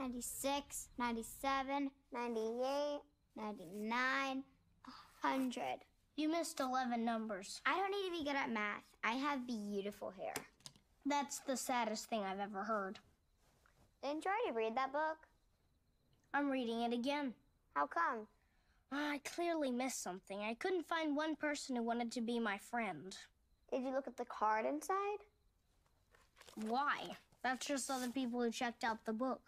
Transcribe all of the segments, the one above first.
96, 97, 98, 99, 100. You missed 11 numbers. I don't need to be good at math. I have beautiful hair. That's the saddest thing I've ever heard. Didn't you already read that book? I'm reading it again. How come? I clearly missed something. I couldn't find one person who wanted to be my friend. Did you look at the card inside? Why? That's just other people who checked out the book.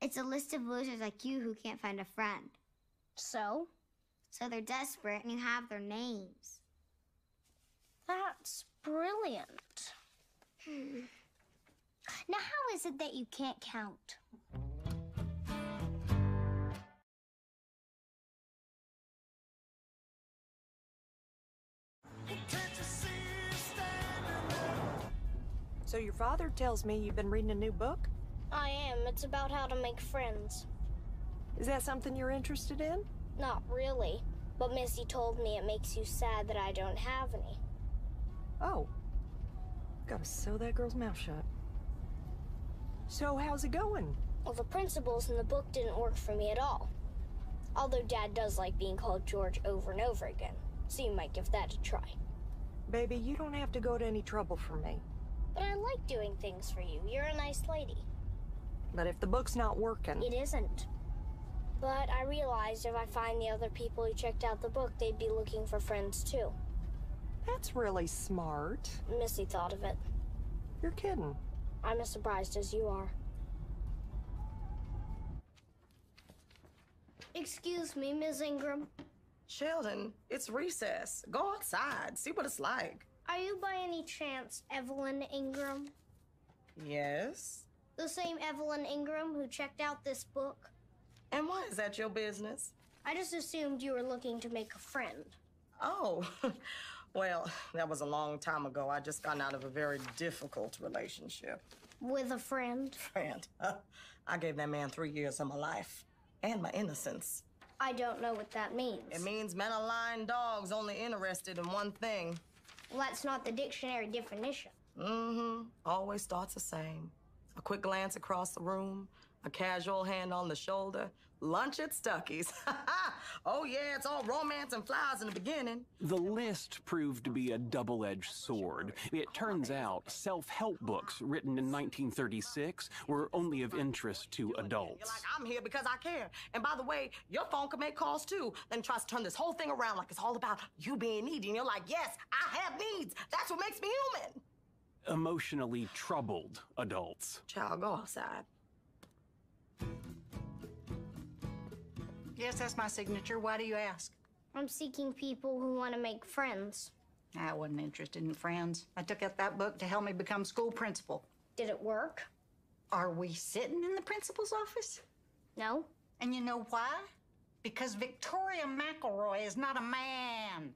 It's a list of losers like you who can't find a friend. So? So they're desperate and you have their names. That's brilliant. Now, how is it that you can't count? So your father tells me you've been reading a new book? I am. It's about how to make friends. Is that something you're interested in? Not really. But Missy told me it makes you sad that I don't have any. Oh. Gotta sew that girl's mouth shut. So how's it going? Well, the principles in the book didn't work for me at all. Although Dad does like being called George over and over again, so you might give that a try. Baby, you don't have to go to any trouble for me. But I like doing things for you. You're a nice lady. But if the book's not working... It isn't. But I realized if I find the other people who checked out the book, they'd be looking for friends too. That's really smart. Missy thought of it. You're kidding. I'm as surprised as you are. Excuse me, Ms. Ingram. Sheldon, it's recess. Go outside, see what it's like. Are you by any chance Evelyn Ingram? Yes. The same Evelyn Ingram who checked out this book? And why is that your business? I just assumed you were looking to make a friend. Oh, well, that was a long time ago. I just gotten out of a very difficult relationship. With a friend? Friend. I gave that man 3 years of my life and my innocence. I don't know what that means. It means men are lying dogs only interested in one thing. Well, that's not the dictionary definition. Mm-hmm. Always starts the same. A quick glance across the room, a casual hand on the shoulder, lunch at Stuckey's. Oh, yeah, it's all romance and flowers in the beginning. The list proved to be a double-edged sword. It turns out self-help books written in 1936 were only of interest to adults. You're like, I'm here because I care. And by the way, your phone can make calls too. Then tries to turn this whole thing around like it's all about you being needy. And you're like, yes, I have needs. That's what makes me human. Emotionally troubled adults. Child, go outside. Yes, that's my signature. Why do you ask? I'm seeking people who want to make friends. I wasn't interested in friends. I took out that book to help me become school principal. Did it work? Are we sitting in the principal's office? No. And you know why? Because Victoria McElroy is not a man.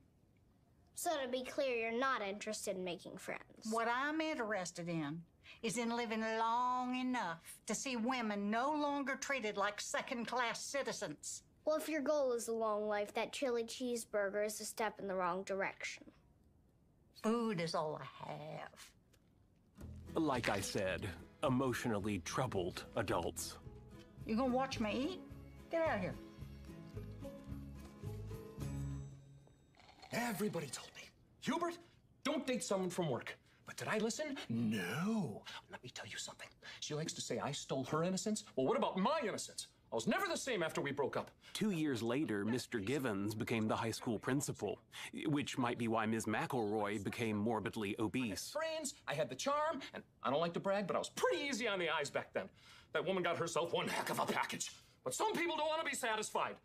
So to be clear, you're not interested in making friends. What I'm interested in is in living long enough to see women no longer treated like second-class citizens. Well, if your goal is a long life, that chili cheeseburger is a step in the wrong direction. Food is all I have. Like I said, emotionally troubled adults. You gonna watch me eat? Get out of here. Everybody told me, Hubert, don't date someone from work. But did I listen? No. Let me tell you something. She likes to say I stole her innocence. Well, what about my innocence? I was never the same after we broke up. 2 years later, Mr. Givens became the high school principal, which might be why Ms. McElroy became morbidly obese. Friends, I had the charm, and I don't like to brag, but I was pretty easy on the eyes back then. That woman got herself one heck of a package. But some people don't want to be satisfied.